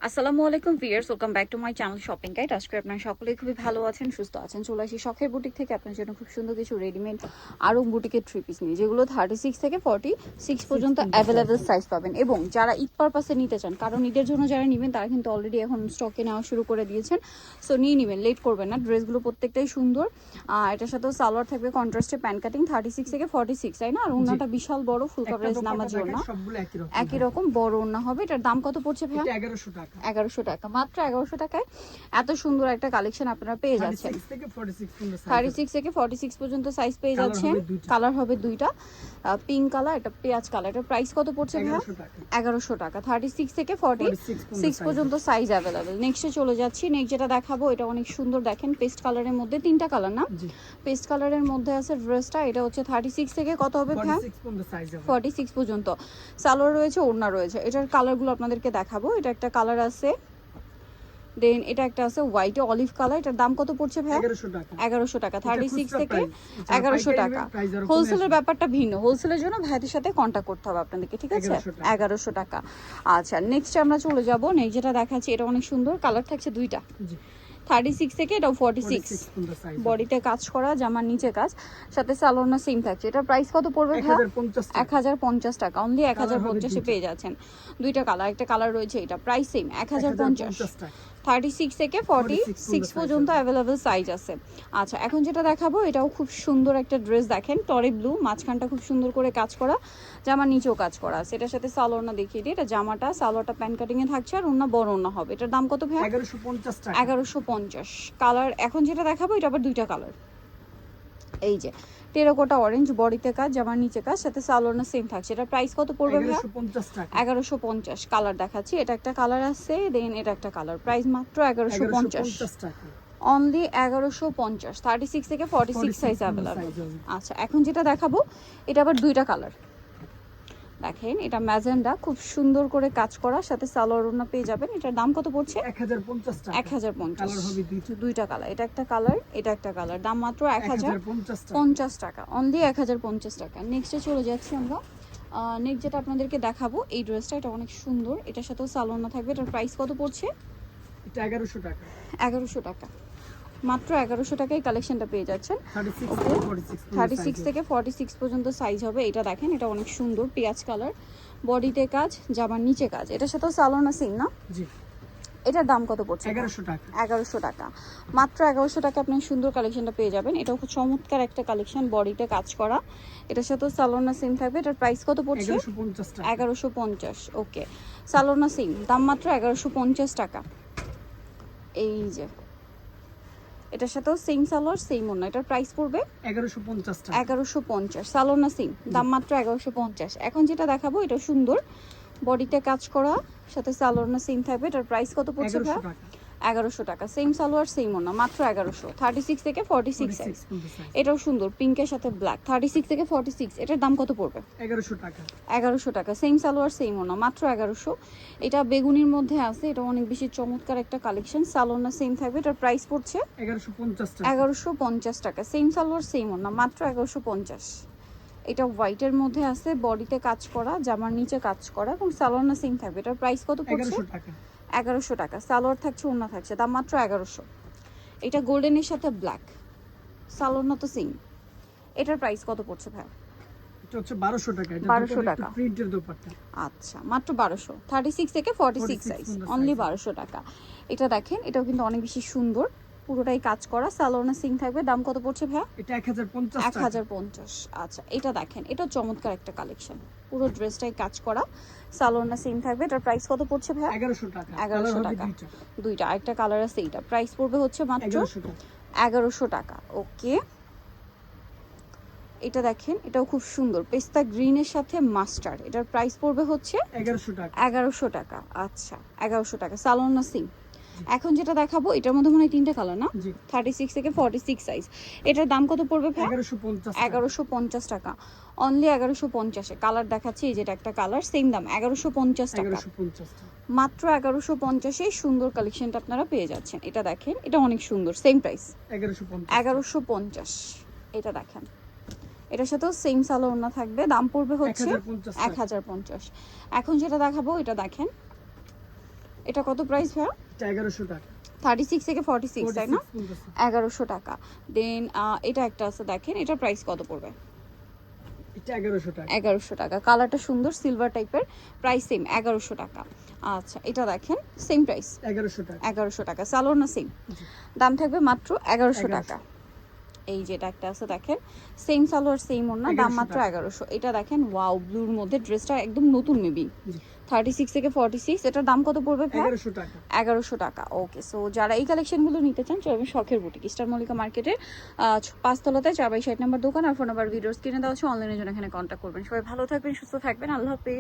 আসসালামু আলাইকুম viewers, welcome back to my channel shopping guide. আজকে আপনারা সকলেই খুবই ভালো আছেন, সুস্থ আছেন। চলে আসি শখের বুটিক থেকে আপনার জন্য খুব সুন্দর কিছু রেডিমেড আরও বুটিকের থ্রি পিস নিয়ে, যেগুলো 36 থেকে 46 পর্যন্ত অ্যাভেলেবেল সাইজ পাবেন। এবং যারা ঈদ পারপাসে নিতে চান, কারণ ঈদের জন্য যারা নেবেন তারা কিন্তু অলরেডি এখন স্টকে নেওয়া শুরু করে দিয়েছেন। সো নিয়ে নেবেন, লেট করবেন না। ড্রেসগুলো প্রত্যেকটাই সুন্দর। এটার সাথেও সালোয়ার থাকবে কন্ট্রাস্টে, প্যান্ট কাটিং 36 থেকে 46, তাই না? আর ওড়নাটা বিশাল বড়, ফুল কাভারেজ নামার জন্য একই রকম বড় ওড়না হবে। এটার দাম কত পড়ছে ভাই? 1100 টাকা। 1100 টাকা, মাত্র 1100 টাকায় এত সুন্দর একটা কালেকশন আপনারা পেয়ে যাচ্ছেন। 36 থেকে 46 পর্যন্ত সাইজ পেয়ে যাচ্ছেন। কালার হবে দুইটা, পিঙ্ক কালার, এটা পেঁয়াজ কালার। এটা প্রাইস কত পড়ছে ভাই? 1100 টাকা। 36 থেকে 46 পর্যন্ত সাইজ অ্যাভেলেবেল। নেক্সটে চলে যাচ্ছি। নেক্সট যেটা দেখাবো এটা অনেক সুন্দর, দেখেন পেস্ট কালারের মধ্যে, তিনটা কালার না, পেস্ট কালারের মধ্যে আছে ড্রেসটা। এটা হচ্ছে 36 থেকে কত হবে ভাই? 46 পর্যন্ত সালোয়ার রয়েছে, ওড়না রয়েছে। এটার কালারগুলো আপনাদেরকে দেখাবো। এটা একটা কালার আছে, দেন এটা একটা আছে হোয়াইটে অলিভ কালার। এটার দাম কত পড়ছে ভাই? 1100 টাকা। 36 থেকে 1100 টাকা। হোলসেলের ব্যাপারটা ভিন্ন, হোলসেলের জন্য ভাইদের সাথে কন্ট্যাক্ট করতে হবে আপনাদেরকে, ঠিক আছে? 1100 টাকা। আচ্ছা, নেক্সট আমরা চলে যাব। নেক্সট যেটা দেখাচ্ছি এটা অনেক সুন্দর, কালার থাকছে দুইটা, 36 থেকে এটাও 46। বডিতে কাজ করা, জামার নিচে কাজ, সাথে সালোয়ার সেম থাকছে। এটার প্রাইস কত পড়বে ভাই? 1050 টাকা। অনলি 1050 পেয়ে যাচ্ছেন। দুইটা কালার, একটা কালার রয়েছে, এটা প্রাইস সেম 1050 টাকা। 36 থেকে 46 পর্যন্ত অ্যাভেলেবেল সাইজ আছে। আচ্ছা, এখন যেটা দেখাবো এটাও খুব সুন্দর একটা ড্রেস, দেখেন টরি ব্লু, মাঝখানটা খুব সুন্দর করে কাজ করা, জামার নিচেও কাজ করা আছে। এটার সাথে সালোয়ারটা দেখিয়ে দিই। এটা জামাটা, সালোয়ারটা প্যান্ট কাটিং এ থাকছে, আর ওন্না বড় ওন্না হবে। এটার দাম কত ভাই? 1150 টাকা। 1150। কালার এখন যেটা দেখাবো এটা আবার দুইটা কালার, এই যে টেরাকোটা অরেঞ্জ, বডিতে কাজ, জামার নিচে কাজ, সাথে সালোয়ার সেম থাকছে। এটা প্রাইস কত পড়বে ভাই? 1150 টাকা। 1150। কালার দেখাচ্ছি, এটা একটা কালার আছে, দেন এটা একটা কালার। প্রাইস মাত্র 1150 টাকা। অনলি 1150। 36 থেকে 46 সাইজ অ্যাভেলেবল। আচ্ছা, এখন যেটা দেখাবো এটা আবার দুইটা কালার, দেখেন এটা ম্যাজেন্ডা, খুব সুন্দর করে কাজ করা, সাথে সালোয়ার ওড়না পেয়ে যাবেন। এটার দাম কত পড়ছে? 1050 টাকা। 1050। কালার হবে দুইটা কালার, এটা একটা কালার, এটা একটা কালার। দাম মাত্র 1050 টাকা। অনলি 1050 টাকা। নেক্সটে চলে যাচ্ছি আমরা। নেক্সট যেটা আপনাদেরকে দেখাবো এই ড্রেসটা, এটা অনেক সুন্দর, এটার সাথেও সালোয়ার না থাকবে। এটার প্রাইস কত পড়ছে? এটা 1100 টাকা। 1100 টাকা, মাত্র 1100 টাকায় কালেকশনটা পেয়ে যাচ্ছেন। 36 থেকে 46 পর্যন্ত সাইজ হবে। এটা দেখেন, এটা অনেক সুন্দর, পেঁয়াজ কালার, বডিতে কাজ, জামার নিচে কাজ। এটার সাথেও সালোয়ার না সেম না? জি। এটার দাম কত পড়ছে? 1100 টাকা। 1100 টাকা, মাত্র 1100 টাকা আপনি সুন্দর কালেকশনটা পেয়ে যাবেন। এটাও খুব চমৎকার একটা কালেকশন, বডিতে কাজ করা, এটার সাথেও সালোয়ার না সেম থাকবে। এটার প্রাইস কত পড়ছে? 1150 টাকা। 1150। ওকে, সালোয়ার না সেম, দাম মাত্র 1150 টাকা। এই যে এটার সাথেও সেম সালোয়ার সেম ওড়না, এটার প্রাইস পড়বে 1150 টাকা। 1150। সালোয়ার না সেম, দাম মাত্র 1150। এখন যেটা দেখাবো এটা সুন্দর, বডিতে কাজ করা, সাথে সালোয়ার না সেম থাকবে। এটার প্রাইস কত পড়ছে ভাই? 1100 টাকা। সেম সালোয়ার সেম ওড়না, মাত্র 1100। 36 থেকে 46 সাইজ। এটাও সুন্দর, পিঙ্কের সাথে ব্ল্যাক। 36 থেকে 46, এটার দাম কত পড়বে? 1100 টাকা। 1100 টাকা। সেম সালোয়ার সেম ওড়না, মাত্র 1100। এটা বেগুনির মধ্যে আছে, এটা অনেক বেশি চমৎকার একটা কালেকশন। সালোয়ার না সেম থাকবে। এটার প্রাইস পড়ছে 1150 টাকা। 1150 টাকা। সেম সালোয়ার সেম ওড়না, মাত্র 1150। এটা হোয়াইটের মধ্যে আছে, বডিতে কাজ করা, জামার নিচে কাজ করা, এবং সালোয়ার না সেম থাকবে। এটার প্রাইস কত পড়ছে? 1100 টাকা। 1100 টাকা। সালোয়ার থাকছে, ওড়না থাকছে, দাম মাত্র 1100। এটা গোল্ডেনের সাথে ব্ল্যাক, সালোয়ার না তো সেম। এটার প্রাইস কত পড়ছে ভাই? এটা হচ্ছে 1200 টাকা। এটা 1200 টাকা। প্রিন্টের দোপাট্টা। আচ্ছা, মাত্র 1200। 36 থেকে 46 সাইজ, অনলি 1200 টাকা। এটা দেখেন, এটাও কিন্তু অনেক বেশি সুন্দর, পুরোটাই কাজ করা, সালোয়ার না সিং থাকবে। দাম কত পড়ছে ভাই? এটা 1050 টাকা। 1050। আচ্ছা, এটা দেখেন, এটা চমৎকার একটা কালেকশন, পুরো ড্রেসটাই কাজ করা, সালোয়ার না সিং থাকবে। এটার প্রাইস কত পড়ছে ভাই? 1100 টাকা। 1100 টাকা। দুইটা, আরেকটা কালার আছে, এইটা প্রাইস পড়বে হচ্ছে মাত্র 1100 টাকা। ওকে, এটা দেখেন, এটাও খুব সুন্দর, পেস্তা গ্রিনের সাথে মাস্টার্ড। এটার প্রাইস পড়বে হচ্ছে 1100 টাকা। 1100 টাকা। আচ্ছা, 1100 টাকা। সালোয়ার না সিং। এখন যেটা দেখাবো এটার মধ্যে মনে হয় তিনটা কালার না? 36 থেকে 46 সাইজ। এটার দাম কত পড়বে ভাই? 1150 টাকা। অনলি 1150 এ কালার দেখাচ্ছি, এই যেটা একটা কালার, সেম দাম 1150 টাকা। মাত্র 1150 এ সুন্দর কালেকশনটা আপনারা পেয়ে যাচ্ছেন। এটা দেখেন, এটা অনেক সুন্দর, সেম প্রাইস 1150। এটা দেখেন, এটার সাথেও সেম সালোয়ার ওড়না থাকবে, দাম পড়বে হচ্ছে 1050। এখন যেটা দেখাবো এটা দেখেন, এটা কত প্রাইস ভাইয়া? এটা 1100 টাকা। 36 থেকে 46 তাই না? 46 বলতেছে। 1100 টাকা। দেন এটা একটা আছে দেখেন, এটা প্রাইস কত পড়বে? এটা 1100 টাকা। 1100 টাকা। কালারটা সুন্দর সিলভার টাইপের, প্রাইস সেম 1100 টাকা। আচ্ছা এটা দেখেন সেম প্রাইস 1100 টাকা। 1100 টাকা। সালোয়ার না সেম? জি। দাম থাকবে মাত্র 1100 1100 টাকা। এই যেটা একটা আছে দেখেন, সেম সালোয়ার সেম ওড়না, দাম 1100 মাত্র টাকা। 1100। এটা দেখেন ওয়াও, ব্লুর মধ্যে ড্রেসটা একদম নতুন মেবি। জি। 36 থেকে 46, এটার দাম কত পড়বে ভাই? 1100 টাকা। 1100 টাকা। ওকে, সো যারা এই কালেকশনগুলো নিতে চান চলবে শখের বুটিক, স্টার মল্লিকা মার্কেটের 5 তলাতে 4/60 নম্বর দোকান। আর ফোন নাম্বার ভিডিওস কিনে দেওয়া হচ্ছে, অনলাইনের জন্য এখানে কন্ট্যাক্ট করবেন। সবাই ভালো থাকবেন, সুস্থ থাকবেন, আল্লাহ হাফেজ।